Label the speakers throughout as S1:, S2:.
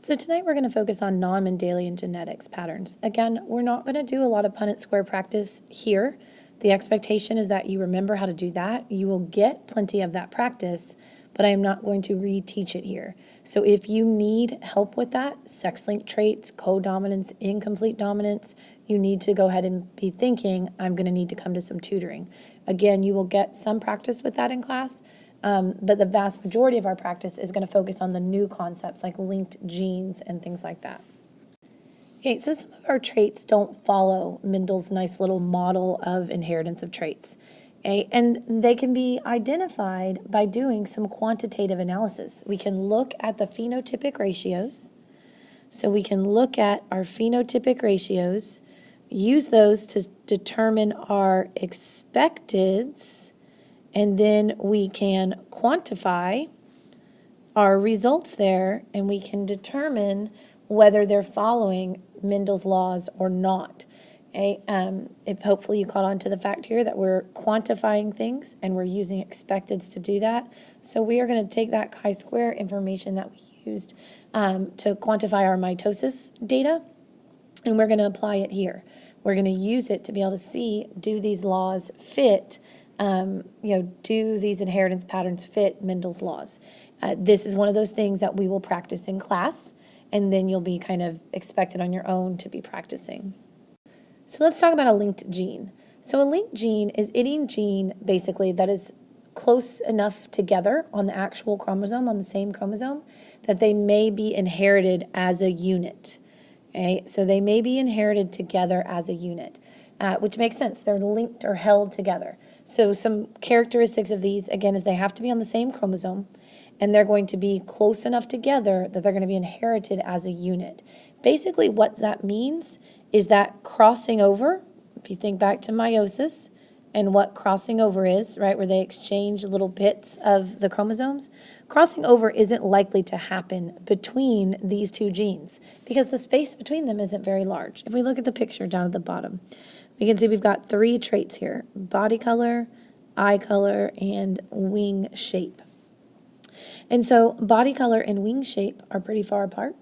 S1: So tonight we're going to focus on non-Mendelian genetics patterns. Again, we're not going to do a lot of Punnett square practice here. The expectation is that you remember how to do that. You will get plenty of that practice, but I am not going to reteach it here. So if you need help with that, sex-linked traits, codominance, incomplete dominance, you need to go ahead and be thinking, I'm going to need to come to some tutoring. Again, you will get some practice with that in class, but the vast majority of our practice is going to focus on the new concepts like linked genes and things like that. Okay, so some of our traits don't follow Mendel's nice little model of inheritance of traits. Okay, and they can be identified by doing some quantitative analysis. We can look at the phenotypic ratios. So we can look at our phenotypic ratios, use those to determine our expecteds, and then we can quantify our results there, and we can determine whether they're following Mendel's laws or not. Okay? If hopefully you caught on to the fact here that we're quantifying things and we're using expecteds to do that. So we are going to take that chi-square information that we used to quantify our mitosis data, and we're going to apply it here. We're going to use it to be able to see, do these laws fit, do these inheritance patterns fit Mendel's laws? This is one of those things that we will practice in class, and then you'll be kind of expected on your own to be practicing. So let's talk about a linked gene. So a linked gene is any gene, basically, that is close enough together on the actual chromosome, on the same chromosome, that they may be inherited as a unit. Okay? So they may be inherited together as a unit, which makes sense. They're linked or held together. So some characteristics of these, again, is they have to be on the same chromosome, and they're going to be close enough together that they're going to be inherited as a unit. Basically, what that means is that crossing over, if you think back to meiosis and what crossing over is, right, where they exchange little bits of the chromosomes, crossing over isn't likely to happen between these two genes because the space between them isn't very large. If we look at the picture down at the bottom, we can see we've got three traits here: body color, eye color, and wing shape. And so body color and wing shape are pretty far apart.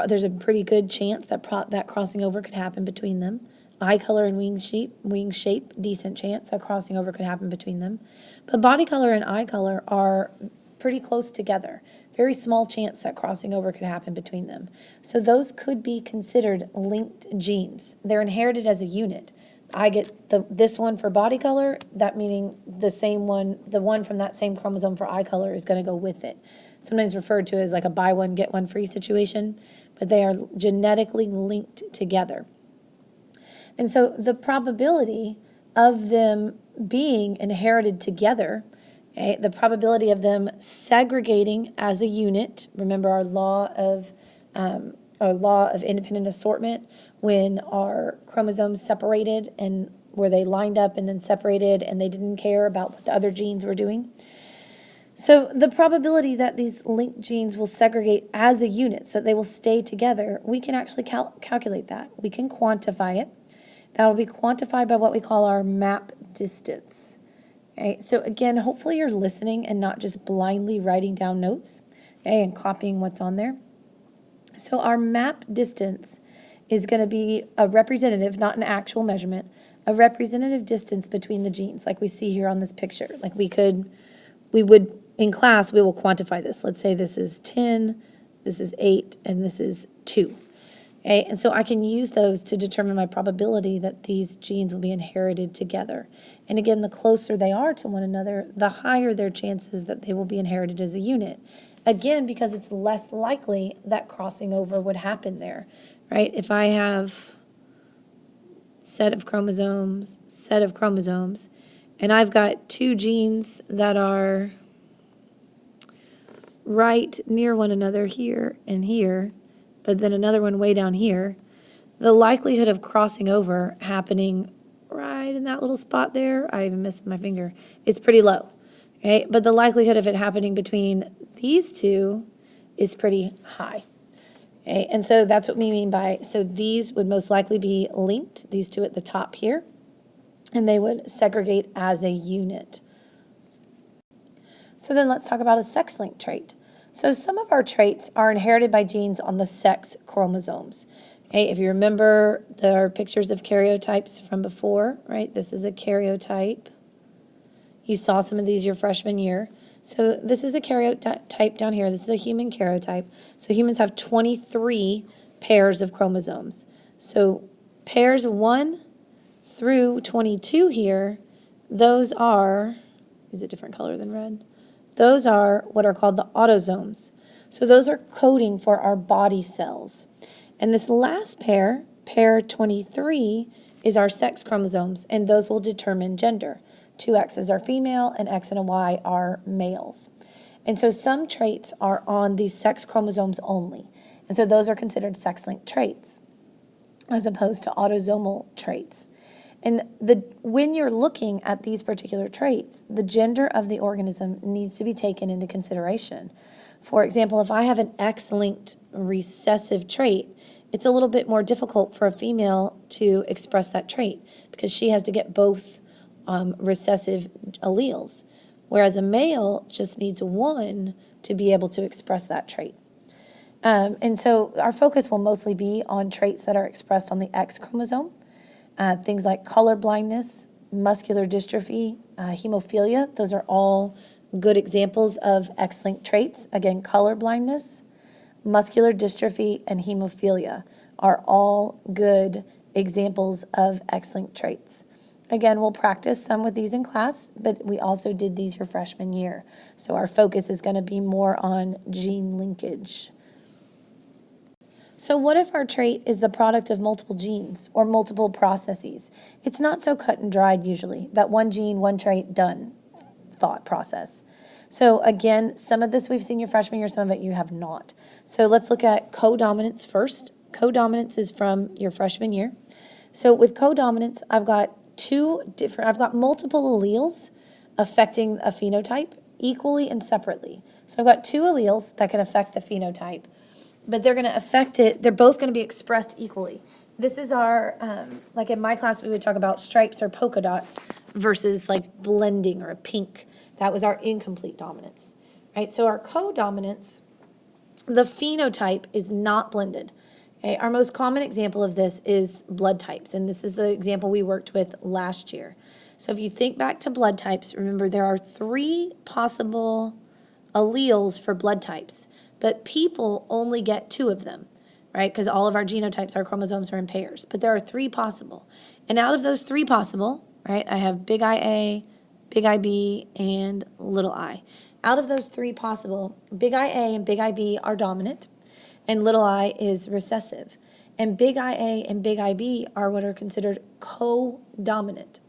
S1: There's a pretty good chance that that crossing over could happen between them. Eye color and wing shape, decent chance that crossing over could happen between them. But body color and eye color are pretty close together. Very small chance that crossing over could happen between them. So those could be considered linked genes. They're inherited as a unit. I get this one for body color, that meaning the one from that same chromosome for eye color is going to go with it. Sometimes referred to as like a buy one, get one free situation, but they are genetically linked together. And so the probability of them being inherited together, okay, the probability of them segregating as a unit, remember our law of independent assortment, when our chromosomes separated and where they lined up and then separated and they didn't care about what the other genes were doing. So the probability that these linked genes will segregate as a unit, so that they will stay together, we can actually calculate that. We can quantify it. That will be quantified by what we call our map distance. Okay? So again, hopefully you're listening and not just blindly writing down notes, okay, and copying what's on there. So our map distance is going to be a representative, not an actual measurement, a representative distance between the genes, like we see here on this picture. Like we would, in class, we will quantify this. Let's say this is 10, this is 8, and this is 2. Okay? And so I can use those to determine my probability that these genes will be inherited together. And again, the closer they are to one another, the higher their chances that they will be inherited as a unit. Again, because it's less likely that crossing over would happen there, right? If I have set of chromosomes, and I've got two genes that are right near one another here and here, but then another one way down here, the likelihood of crossing over happening right in that little spot there, I even missed my finger, is pretty low. Okay? But the likelihood of it happening between these two is pretty high. Okay? And so that's what we mean by, so these would most likely be linked, these two at the top here, and they would segregate as a unit. So then let's talk about a sex-linked trait. So some of our traits are inherited by genes on the sex chromosomes. Okay, if you remember, there are pictures of karyotypes from before, right? This is a karyotype. You saw some of these your freshman year. So this is a karyotype down here. This is a human karyotype. So humans have 23 pairs of chromosomes. So pairs 1 through 22 here, those are, is it different color than red? Those are what are called the autosomes. So those are coding for our body cells. And this last pair, pair 23, is our sex chromosomes, and those will determine gender. 2 X's are female, and X and a Y are males. And so some traits are on these sex chromosomes only. And so those are considered sex-linked traits, as opposed to autosomal traits. And when you're looking at these particular traits, the gender of the organism needs to be taken into consideration. For example, if I have an X-linked recessive trait, it's a little bit more difficult for a female to express that trait because she has to get both recessive alleles, whereas a male just needs one to be able to express that trait. And so our focus will mostly be on traits that are expressed on the X chromosome. Things like color blindness, muscular dystrophy, hemophilia, those are all good examples of X-linked traits. Again, color blindness, muscular dystrophy, and hemophilia are all good examples of X-linked traits. Again, we'll practice some with these in class, but we also did these your freshman year. So our focus is going to be more on gene linkage. So what if our trait is the product of multiple genes or multiple processes? It's not so cut and dried usually, that one gene, one trait, done thought process. So again, some of this we've seen your freshman year, some of it you have not. So let's look at codominance first. Codominance is from your freshman year. So with codominance, I've got multiple alleles affecting a phenotype equally and separately. So I've got 2 alleles that can affect the phenotype, but they're going to affect it, they're both going to be expressed equally. This is our, like in my class, we would talk about stripes or polka dots versus like blending or a pink. That was our incomplete dominance, right? So our codominance, the phenotype is not blended. Okay? Our most common example of this is blood types, and this is the example we worked with last year. So if you think back to blood types, remember there are 3 possible alleles for blood types, but people only get 2 of them, right? Because all of our genotypes, our chromosomes are in pairs, but there are 3 possible. And out of those 3 possible, right, I have big IA, big IB, and little I. Out of those 3 possible, big IA and big IB are dominant, and little I is recessive. And big IA and big IB are what are considered codominant.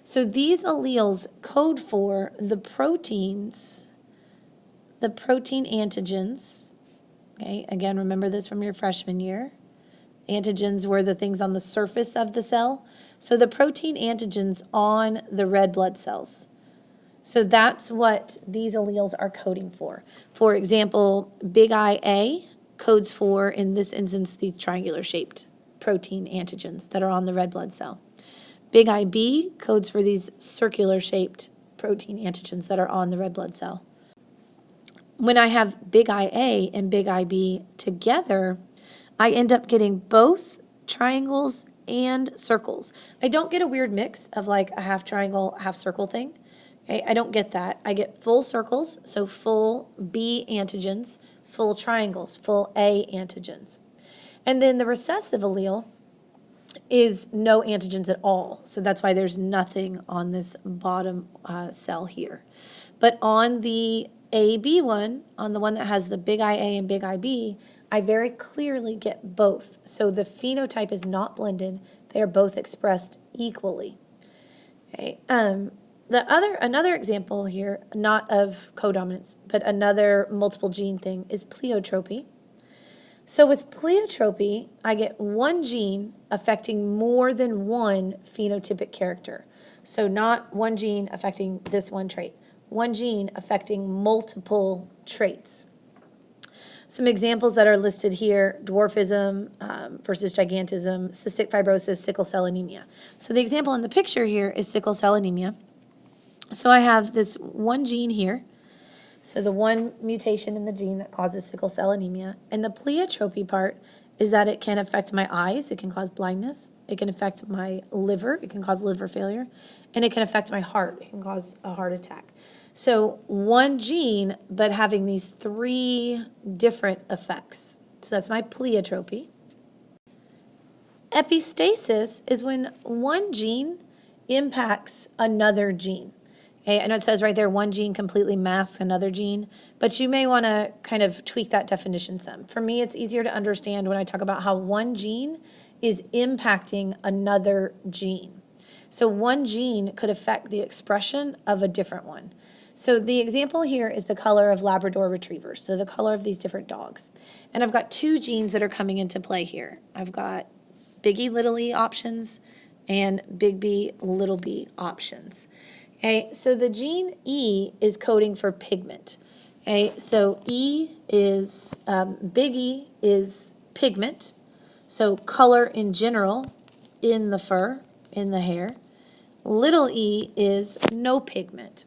S1: So these alleles code for the proteins, the protein antigens. Okay, again, remember this from your freshman year. Antigens were the things on the surface of the cell. So the protein antigens on the red blood cells. So that's what these alleles are coding for. For example, big IA codes for, in this instance, these triangular-shaped protein antigens that are on the red blood cell. Big IB codes for these circular-shaped protein antigens that are on the red blood cell. When I have big IA and big IB together, I end up getting both triangles and circles. I don't get a weird mix of like a half triangle, half circle thing. Okay, I don't get that. I get full circles, so full B antigens, full triangles, full A antigens. And then the recessive allele is no antigens at all. So that's why there's nothing on this bottom cell here. But on the AB one, on the one that has the big IA and big IB, I very clearly get both. So the phenotype is not blended. They are both expressed equally. Okay. Another example here, not of codominance, but another multiple gene thing is pleiotropy. So with pleiotropy, I get one gene affecting more than one phenotypic character. So not one gene affecting this one trait, one gene affecting multiple traits. Some examples that are listed here: dwarfism versus gigantism, cystic fibrosis, sickle cell anemia. So the example in the picture here is sickle cell anemia. So I have this one gene here So the one mutation in the gene that causes sickle cell anemia. And the pleiotropy part is that it can affect my eyes, it can cause blindness, it can affect my liver, it can cause liver failure, and it can affect my heart, it can cause a heart attack. So one gene, but having these 3 different effects. So that's my pleiotropy. Epistasis is when one gene impacts another gene. Okay, I know it says right there one gene completely masks another gene, but you may want to kind of tweak that definition some. For me, it's easier to understand when I talk about how one gene is impacting another gene. So one gene could affect the expression of a different one. So the example here is the color of Labrador retrievers, so the color of these different dogs. And I've got 2 genes that are coming into play here. I've got big E, little e options and big B, little b options. Okay, so the gene E is coding for pigment. Okay, so big E is pigment, so color in general in the fur, in the hair. Little e is no pigment.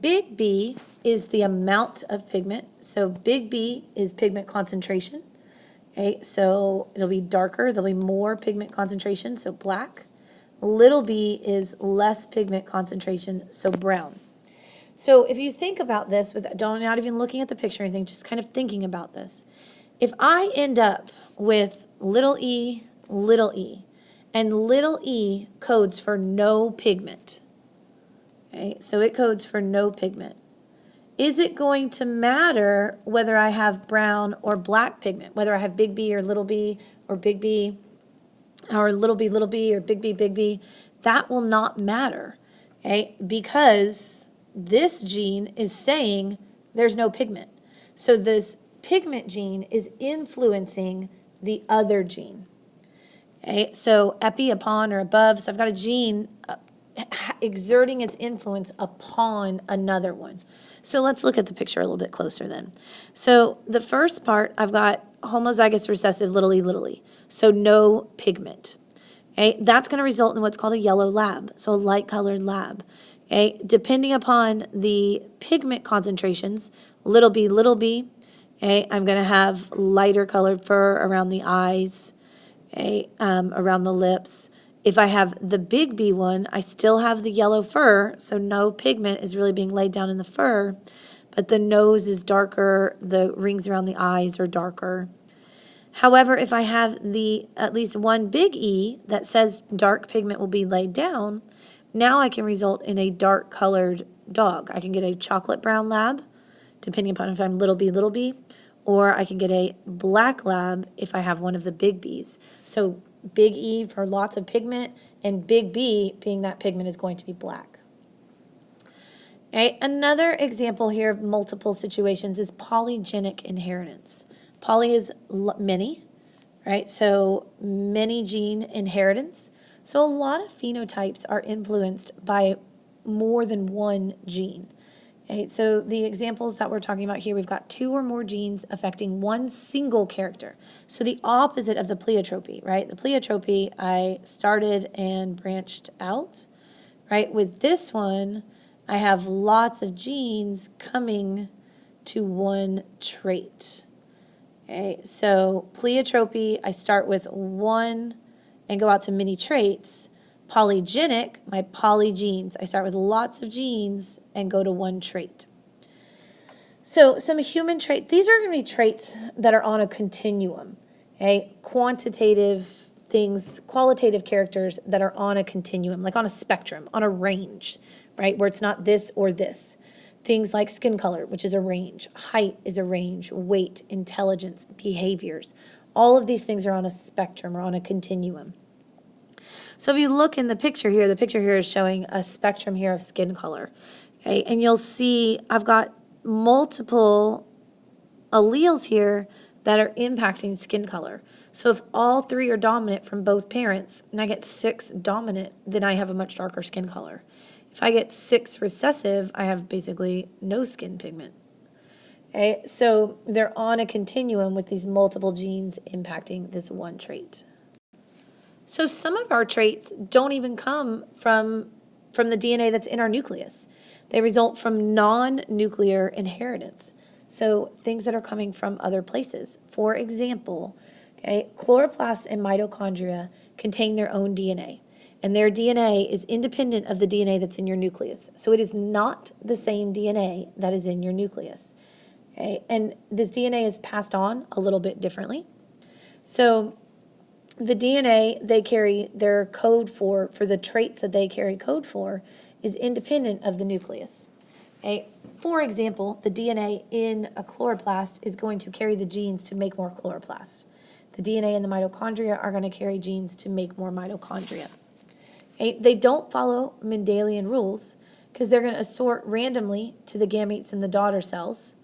S1: Big B is the amount of pigment, so big B is pigment concentration. Okay, so it'll be darker, there'll be more pigment concentration, so black. Little b is less pigment concentration, so brown. So if you think about this, not even looking at the picture or anything, just kind of thinking about this. If I end up with little e, and little e codes for no pigment, okay, so it codes for no pigment. Is it going to matter whether I have brown or black pigment, whether I have big B or little b, or big B, or little b, or big B? That will not matter, okay, because this gene is saying there's no pigment. So this pigment gene is influencing the other gene. Okay, so epi, upon, or above. So I've got a gene exerting its influence upon another one. So let's look at the picture a little bit closer then. So the first part, I've got homozygous recessive little e, so no pigment. Okay, that's going to result in what's called a yellow lab, so a light-colored lab. Okay, depending upon the pigment concentrations, little b, okay, I'm going to have lighter colored fur around the eyes, okay, around the lips. If I have the big B one, I still have the yellow fur, so no pigment is really being laid down in the fur, but the nose is darker, the rings around the eyes are darker. However, if I have at least one big E that says dark pigment will be laid down, now I can result in a dark colored dog. I can get a chocolate brown lab, depending upon if I'm little b, or I can get a black lab if I have one of the big Bs. So big E for lots of pigment, and big B being that pigment is going to be black. Okay, another example here of multiple situations is polygenic inheritance. Poly is many, right? So many gene inheritance. So a lot of phenotypes are influenced by more than one gene. Okay, so the examples that we're talking about here, we've got 2 or more genes affecting one single character. So the opposite of the pleiotropy, right? The pleiotropy, I started and branched out, right? With this one, I have lots of genes coming to one trait. Okay, so pleiotropy, I start with one and go out to many traits. Polygenic, my polygenes. I start with lots of genes and go to one trait. So some human traits, these are going to be traits that are on a continuum. Okay? Quantitative things, qualitative characters that are on a continuum, like on a spectrum, on a range, right? Where it's not this or this. Things like skin color, which is a range. Height is a range. Weight, intelligence, behaviors. All of these things are on a spectrum or on a continuum. So if you look in the picture here is showing a spectrum here of skin color. Okay? And you'll see I've got multiple alleles here that are impacting skin color. So if all 3 are dominant from both parents, and I get 6 dominant, then I have a much darker skin color. If I get 6 recessive, I have basically no skin pigment. Okay? So they're on a continuum with these multiple genes impacting this one trait. So some of our traits don't even come from the DNA that's in our nucleus. They result from non-nuclear inheritance. So things that are coming from other places. For example, okay, chloroplasts and mitochondria contain their own DNA, and their DNA is independent of the DNA that's in your nucleus. So it is not the same DNA that is in your nucleus. Okay? And this DNA is passed on a little bit differently. So the DNA they carry their code for the traits that they carry code for, is independent of the nucleus. Okay? For example, the DNA in a chloroplast is going to carry the genes to make more chloroplast. The DNA in the mitochondria are going to carry genes to make more mitochondria. Okay? They don't follow Mendelian rules because they're going to assort randomly to the gametes in the daughter cells.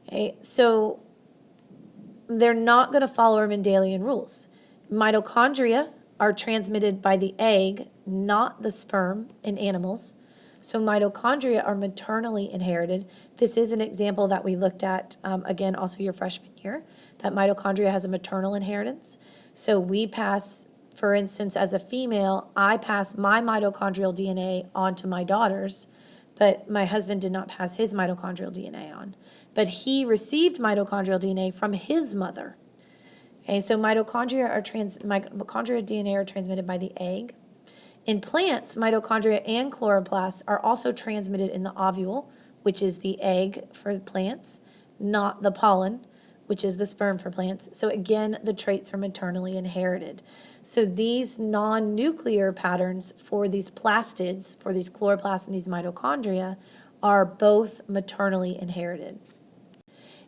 S1: Okay? So they're not going to follow our Mendelian rules. Mitochondria are transmitted by the egg, not the sperm in animals. So mitochondria are maternally inherited. This is an example that we looked at, again, also your freshman year, that mitochondria has a maternal inheritance. So we pass, for instance, as a female, I pass my mitochondrial DNA on to my daughters, but my husband did not pass his mitochondrial DNA on. But he received mitochondrial DNA from his mother. Okay, so mitochondria DNA are transmitted by the egg. In plants, mitochondria and chloroplasts are also transmitted in the ovule, which is the egg for plants, not the pollen, which is the sperm for plants. So again, the traits are maternally inherited. So these non-nuclear patterns for these plastids, for these chloroplasts and these mitochondria, are both maternally inherited.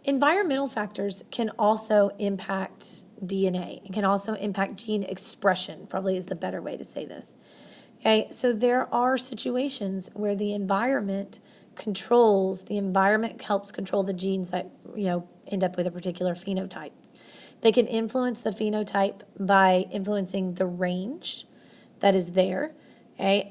S1: Environmental factors can also impact DNA. It can also impact gene expression, probably is the better way to say this. Okay, so there are situations where the environment helps control the genes that, end up with a particular phenotype. They can influence the phenotype by influencing the range that is there. Okay,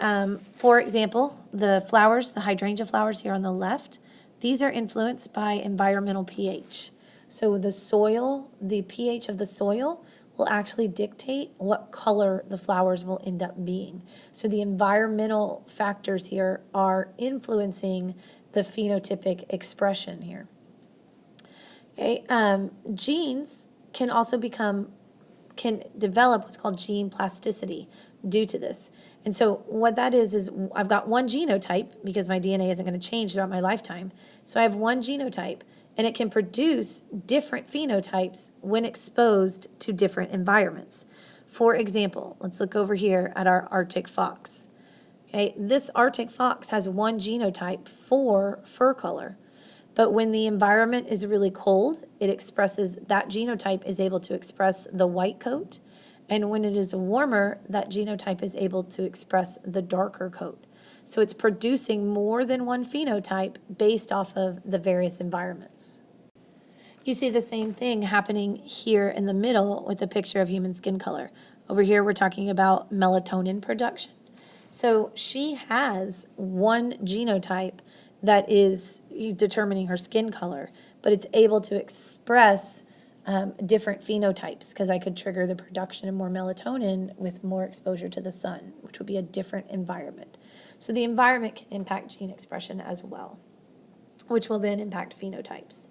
S1: for example, the flowers, the hydrangea flowers here on the left, these are influenced by environmental pH. So the soil, the pH of the soil will actually dictate what color the flowers will end up being. So the environmental factors here are influencing the phenotypic expression here. Okay, genes can also can develop what's called gene plasticity due to this. And so what that is I've got one genotype because my DNA isn't going to change throughout my lifetime. So I have one genotype, and it can produce different phenotypes when exposed to different environments. For example, let's look over here at our Arctic fox. Okay, this Arctic fox has one genotype for fur color, but when the environment is really cold, that genotype is able to express the white coat, and when it is warmer, that genotype is able to express the darker coat. So it's producing more than one phenotype based off of the various environments. You see the same thing happening here in the middle with a picture of human skin color. Over here, we're talking about melatonin production. So she has one genotype that is determining her skin color, but it's able to express different phenotypes because I could trigger the production of more melatonin with more exposure to the sun, which would be a different environment. So the environment can impact gene expression as well, which will then impact phenotypes.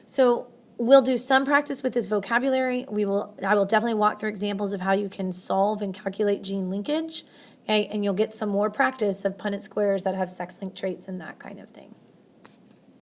S1: So we'll do some practice with this vocabulary. I will definitely walk through examples of how you can solve and calculate gene linkage, okay? And you'll get some more practice of Punnett squares that have sex-linked traits and that kind of thing.